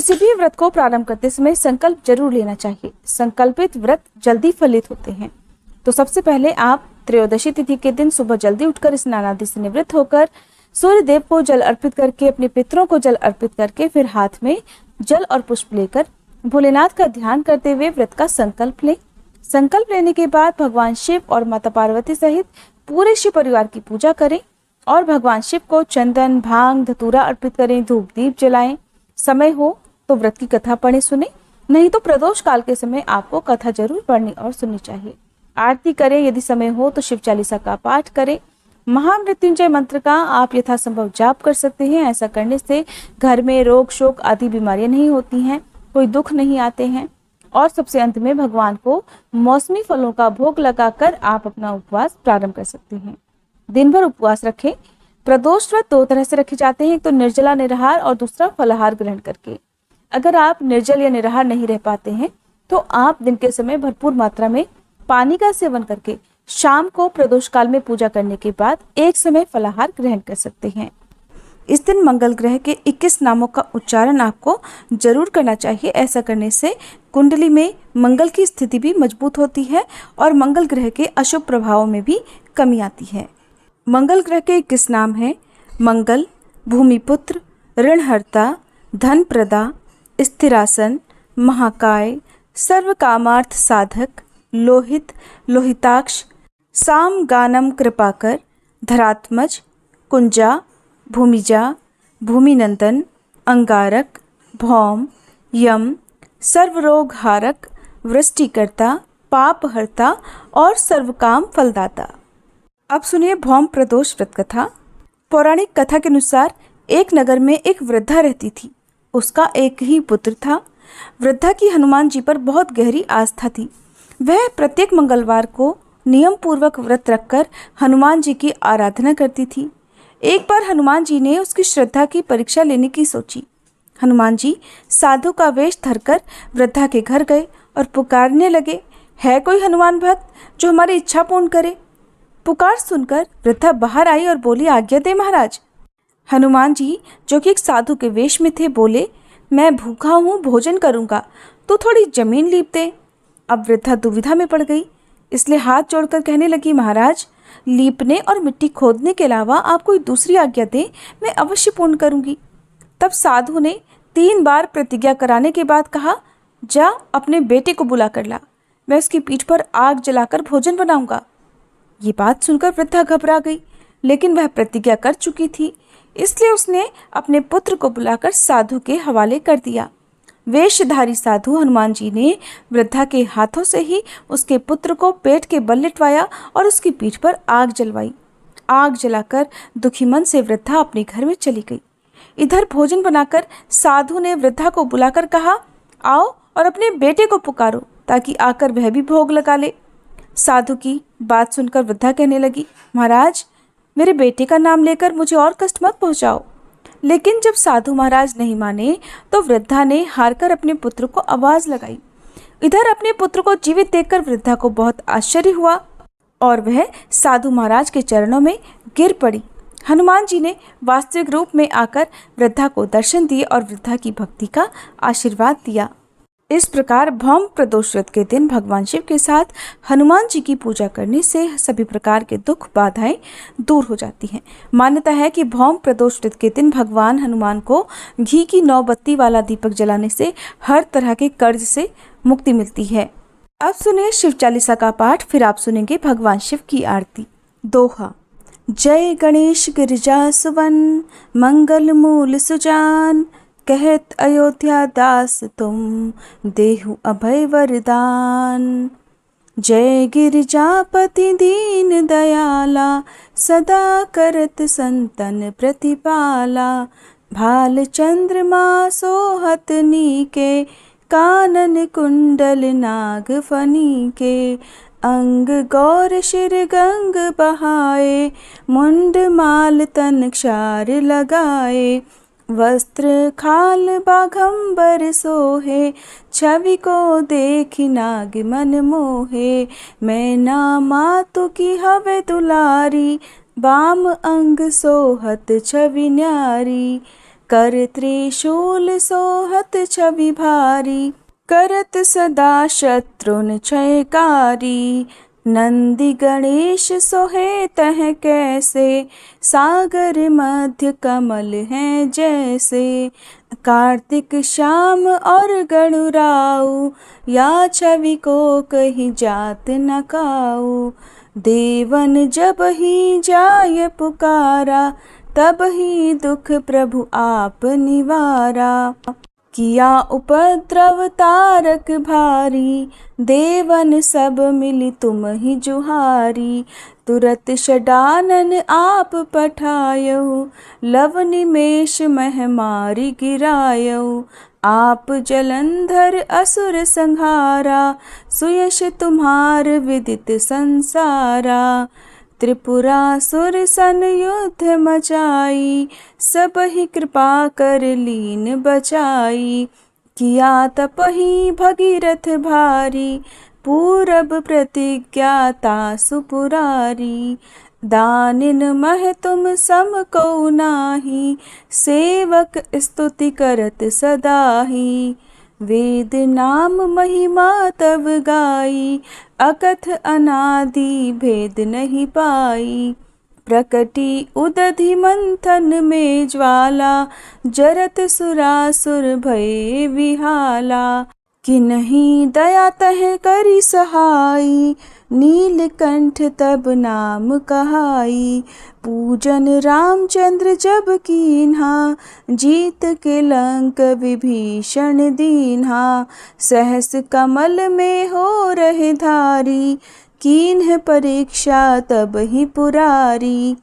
किसी भी व्रत को प्रारंभ करते समय संकल्प जरूर लेना चाहिए। संकल्पित व्रत जल्दी फलित होते हैं। तो सबसे पहले आप त्रयोदशी तिथि के दिन सुबह जल्दी उठकर स्नान आदि से निवृत्त होकर सूर्य देव को जल अर्पित करके, अपने पितरों को जल अर्पित करके, फिर हाथ में जल और पुष्प लेकर भोलेनाथ का ध्यान करते हुए व्रत का संकल्प लें। संकल्प लेने के बाद भगवान शिव और माता पार्वती सहित पूरे शिव परिवार की पूजा करें और भगवान शिव को चंदन, भांग, धतूरा अर्पित करें, धूप दीप जलाएं। समय हो तो व्रत की कथा पढ़ें सुने, नहीं तो प्रदोष काल के समय आपको कथा जरूर पढ़नी और सुननी चाहिए। आरती करें, यदि समय हो तो शिव चालीसा का पाठ करें। महामृत्युंजय मंत्र का आप यथासंभव जाप कर सकते हैं। ऐसा करने से घर में रोग शोक आदि बीमारियां नहीं होती हैं, कोई दुख नहीं आते हैं। और सबसे अंत में भगवान को मौसमी फलों का भोग लगाकर आप अपना उपवास प्रारंभ कर सकते हैं। दिन भर उपवास रखें। प्रदोष व्रत दो तरह से रखे जाते हैं, एक तो निर्जला निराहार और दूसरा फलाहार ग्रहण करके। अगर आप निर्जल या निराहार नहीं रह पाते हैं तो आप दिन के समय भरपूर मात्रा में पानी का सेवन करके शाम को प्रदोष काल में पूजा करने के बाद एक समय फलाहार ग्रहण कर सकते हैं। इस दिन मंगल ग्रह के 21 नामों का उच्चारण आपको जरूर करना चाहिए। ऐसा करने से कुंडली में मंगल की स्थिति भी मजबूत होती है और मंगल ग्रह के अशुभ प्रभावों में भी कमी आती है। मंगल ग्रह के 21 नाम हैं मंगल, भूमिपुत्र, ऋणहर्ता, धनप्रदा, स्थिरासन, महाकाय, सर्वकामार्थ साधक, लोहित, लोहिताक्ष, साम गानम कृपाकर, धरात्मज, कुंजा, भूमिजा, भूमिनंदन, अंगारक, भौम, यम, सर्वरोगहारक, वृष्टिकर्ता, पापहर्ता और सर्वकाम फलदाता। अब सुनिए भौम प्रदोष व्रत कथा। पौराणिक कथा के अनुसार एक नगर में एक वृद्धा रहती थी। उसका एक ही पुत्र था। वृद्धा की हनुमान जी पर बहुत गहरी आस्था थी। वह प्रत्येक मंगलवार को नियम पूर्वक व्रत रखकर हनुमान जी की आराधना करती थी। एक बार हनुमान जी ने उसकी श्रद्धा की परीक्षा लेने की सोची। हनुमान जी साधु का वेश धरकर वृद्धा के घर गए और पुकारने लगे, है कोई हनुमान भक्त जो हमारी इच्छा पूर्ण करे? पुकार सुनकर वृद्धा बाहर आई और बोली, आज्ञा दे महाराज। हनुमान जी जो कि एक साधु के वेश में थे बोले, मैं भूखा हूँ, भोजन करूँगा, तो थोड़ी जमीन लीप दे। अब वृद्धा दुविधा में पड़ गई, इसलिए हाथ जोड़कर कहने लगी, महाराज लीपने और मिट्टी खोदने के अलावा आप कोई दूसरी आज्ञा दें, मैं अवश्य पूर्ण करूँगी। तब साधु ने 3 बार प्रतिज्ञा कराने के बाद कहा, जा अपने बेटे को बुला कर ला, मैं उसकी पीठ पर आग जलाकर भोजन बनाऊंगा। ये बात सुनकर वृद्धा घबरा गई, लेकिन वह प्रतिज्ञा कर चुकी थी, इसलिए उसने अपने पुत्र को बुलाकर साधु के हवाले कर दिया। वेशधारी साधु हनुमान जी ने वृद्धा के हाथों से ही उसके पुत्र को पेट के बल लिटवाया और उसकी पीठ पर आग जलवाई। आग जलाकर दुखी मन से वृद्धा अपने घर में चली गई। इधर भोजन बनाकर साधु ने वृद्धा को बुलाकर कहा, आओ और अपने बेटे को पुकारो ताकि आकर वह भी भोग लगा ले। साधु की बात सुनकर वृद्धा कहने लगी, महाराज मेरे बेटे का नाम लेकर मुझे और कष्ट मत पहुंचाओ। लेकिन जब साधु महाराज नहीं माने तो वृद्धा ने हारकर अपने पुत्र को आवाज लगाई। इधर अपने पुत्र को जीवित देखकर वृद्धा को बहुत आश्चर्य हुआ और वह साधु महाराज के चरणों में गिर पड़ी। हनुमान जी ने वास्तविक रूप में आकर वृद्धा को दर्शन दिए और वृद्धा की भक्ति का आशीर्वाद दिया। इस प्रकार भौम प्रदोष व्रत के दिन भगवान शिव के साथ हनुमान जी की पूजा करने से सभी प्रकार के दुख बाधाएं दूर हो जाती हैं। मान्यता है कि भौम प्रदोष व्रत के दिन भगवान हनुमान को घी की 9 बत्ती वाला दीपक जलाने से हर तरह के कर्ज से मुक्ति मिलती है। अब सुनिए शिव चालीसा का पाठ, फिर आप सुनेंगे भगवान शिव की आरती। दोहा। जय गणेश गिरिजा सुवन, मंगल मूल सुजान, कहत अयोध्या दास तुम, देहु अभय वरदान। जय गिरिजापति दीन दयाला, सदा करत संतन प्रतिपाला। भाल चंद्रमा सोहत नीके, कानन कुंडल नाग फनी के। अंग गौर शिर गंग बहाए, मुंड माल तन क्षार लगाए। वस्त्र खाल बाघंबर सोहे, छवि को देखी नाग मन मोहे। मैना मातु की हवे दुलारी, बाम अंग सोहत छवि न्यारी। कर त्रिशूल सोहत छवि भारी, करत सदा शत्रुन क्षयकारी। नंदी गणेश सोहे तह कैसे, सागर मध्य कमल हैं जैसे। कार्तिक श्याम और गणुराऊ, या छवि को कहीं जात न काऊ। देवन जब ही जाय पुकारा, तब ही दुख प्रभु आप निवारा। किया उपद्रव तारक भारी, देवन सब मिली तुम ही जुहारी। तुरत षडानन आप पठायऊ, लव निमेष मह मारी गिरायऊ। आप जलंधर असुर संहारा, सुयश तुम्हार विदित संसारा। त्रिपुरासुर सन युद्ध मचाई, सब ही कृपा कर लीन बचाई। किया तपहि भगीरथ भारी, पूरब प्रतिज्ञाता सुपुरारी। दानिन मह तुम सम को नाही, सेवक स्तुति करत सदाही। वेद नाम महिमा तब गाई, अकथ अनादि भेद नहीं पाई। प्रकटी उदधि मंथन में ज्वाला, जरत सुरासुर भये विहाला। कि नहीं दया तह करी सहाई, नीलकंठ तब नाम कहाई। पूजन रामचंद्र जब कीन्हा, जीत के लंक विभीषण दीन्हा। सहस कमल में हो रहे धारी, कीन्ह परीक्षा तब ही पुरारी।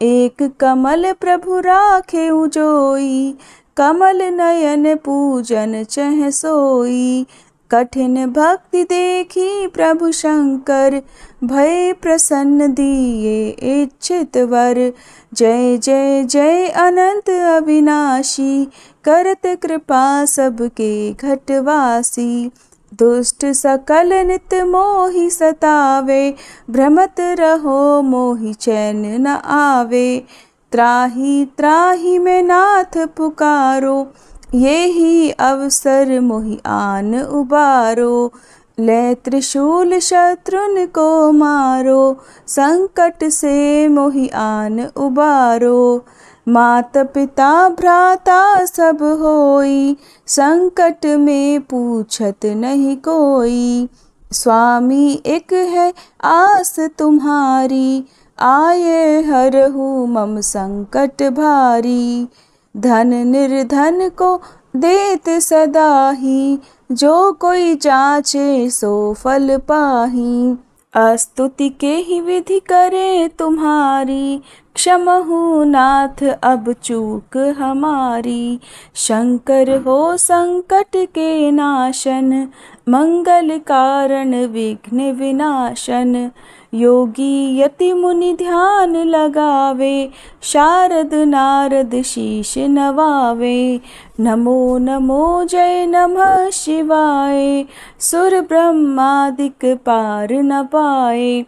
एक कमल प्रभु राखे उजोई, कमल नयन पूजन चह सोई। कठिन भक्ति देखी प्रभु शंकर, भय प्रसन्न दिए इच्छित वर। जय जय जय अनंत अविनाशी, करत कृपा सबके घटवासी। दुष्ट सकल नित मोहि सतावे, भ्रमत रहो मोहि चैन न आवे। त्राहि त्राहि में नाथ पुकारो, ये ही अवसर मोहि आन उबारो। ले त्रिशूल शत्रुन को मारो, संकट से मोहि आन उबारो। मात पिता भ्राता सब होई, संकट में पूछत नहीं कोई। स्वामी एक है आस तुम्हारी, आये हरहु मम संकट भारी। धन निर्धन को देत सदा ही, जो कोई जाचे सो फल पाही। अस्तुति के ही विधि करे तुम्हारी, क्षमहु नाथ अब चूक हमारी। शंकर हो संकट के नाशन, मंगल कारण विघ्न विनाशन। योगी यति मुनि ध्यान लगावे, शारद नारद शीश नवावे। नमो नमो जय नमः शिवाय, सुर ब्रह्मादिक पार न पाए।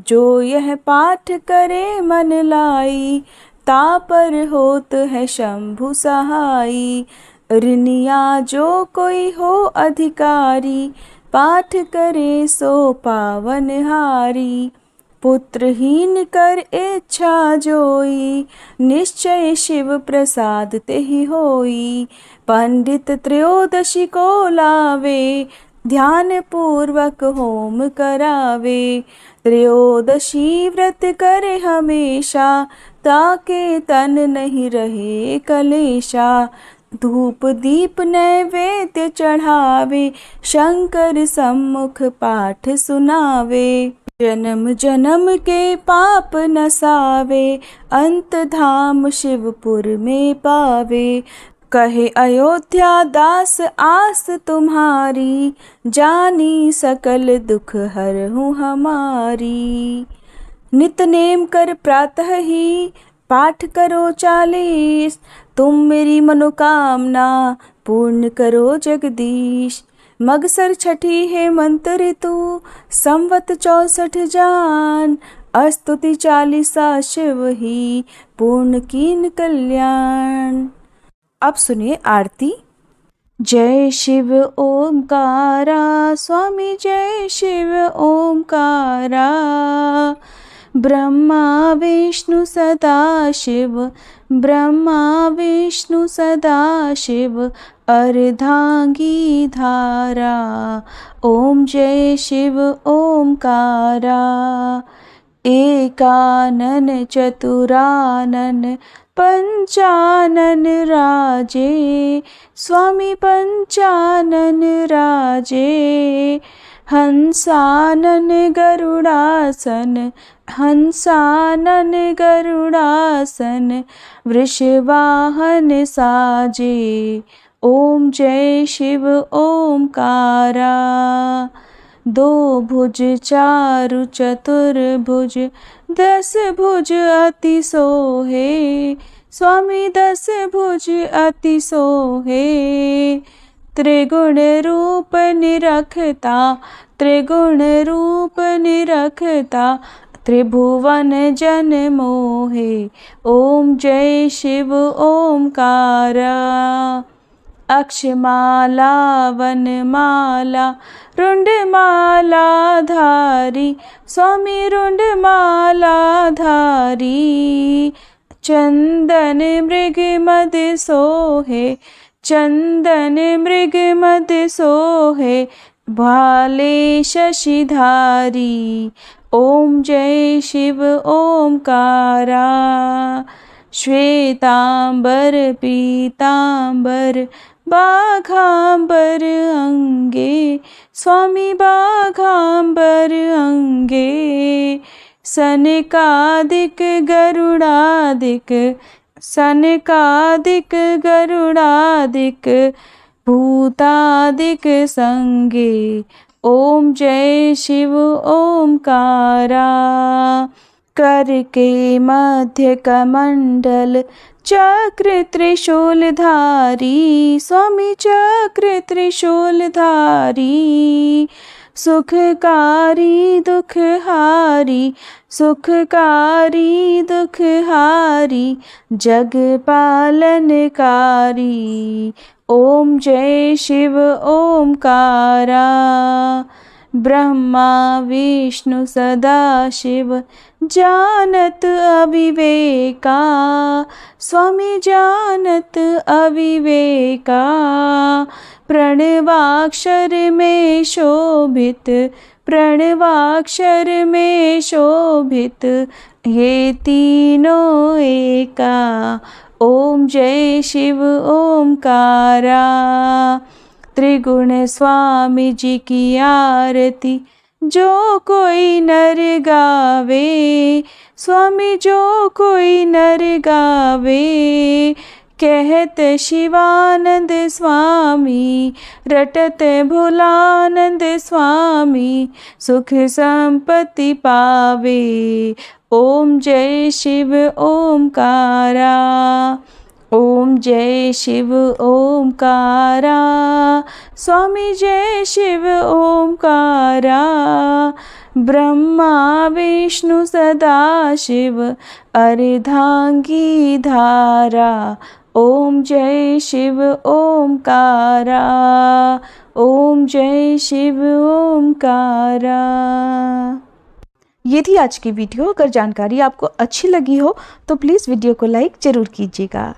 जो यह पाठ करे मन लाई, तापर होत है शंभु सहाई। ऋनिया जो कोई हो अधिकारी, पाठ करे सो पावन हारी। पुत्रहीन कर इच्छा जोई, निश्चय शिव प्रसाद तेहि होई। पंडित त्रयोदशी को लावे, ध्यान पूर्वक होम करावे। त्रयोदशी व्रत करे हमेशा, ताके तन नहीं रहे कलेशा। धूप दीप नैवेद्य चढ़ावे, शंकर सम्मुख पाठ सुनावे। जन्म जन्म के पाप नसावे, अंत धाम शिवपुर में पावे। कहे अयोध्या दास आस तुम्हारी, जानी सकल दुख हरहु हमारी। नित नेम कर प्रातः ही, पाठ करो 40, तुम मेरी मनोकामना पूर्ण करो जगदीश। मगसर छठी है मंत्र ऋतु, संवत 64 जान। अस्तुति 40 शिव ही, पूर्ण कीन कल्याण। अब सुनिए आरती। जय शिव ओमकारा, स्वामी जय शिव ओमकारा। ब्रह्मा विष्णु सदा शिव, ब्रह्मा विष्णु सदा शिव, अर्धांगी धारा। ओम जय शिव ओमकारा। एकानन चतुरानन पंचानन राजे, स्वामी पंचानन राजे। हंसानन गरुड़ासन, हंसानन गरुड़ासन, वृषवाहन साजे। ओम जय शिव ओमकारा। दो भुज चारु चतुर्भुज, 10 भुज अति सोहे, स्वामी 10 भुज अति सोहे। त्रिगुण रूप निरखता, त्रिगुण रूप निरखता, त्रिभुवन जन मोहे। ओम जय शिव ओमकारा। अक्षमाला वनमाला, रुंडमाला धारी, स्वामी रुंडमाला धारी। चंदन मृग मद सोहे, चंदन मृग मद सोहे, भाले शशिधारी। ओम जय शिव ओमकारा। श्वेतांबर पीतांबर, बाघांबर अंगे, स्वामी बाघांबर अंगे। सनकादिक गरुड़ादिक, सनकादिक गरुड़ादिक, भूतादिक संगे। ओम जय शिव ओमकारा। कर के मध्य कमंडल, चक्र त्रिशूलधारी, स्वामी चक्र त्रिशूलधारी। सुखकारी दुखहारी, सुखकारी दुखहारी, जग पालनकारी। ओम जय शिव ओमकारा। ब्रह्मा विष्णु सदा शिव, जानत अविवेका, स्वामी जानत अविवेका। प्रणवाक्षर में शोभित, प्रणवाक्षर में शोभित, ये तीनों एका। ओम जय शिव ओमकारा। त्रिगुण स्वामी जी की आरती, जो कोई नर गावे, स्वामी जो कोई नर गावे। कहत शिवानंद स्वामी, रटत भोलानंद स्वामी, सुख संपत्ति पावे। ओम जय शिव ओमकारा। ओम जय शिव ओमकारा। स्वामी जय शिव ओमकारा। ब्रह्मा विष्णु सदा शिव, अर्धांगी धारा। ओम जय शिव ओमकारा। ओम जय शिव ओमकारा। ये थी आज की वीडियो। अगर जानकारी आपको अच्छी लगी हो तो प्लीज़ वीडियो को लाइक ज़रूर कीजिएगा।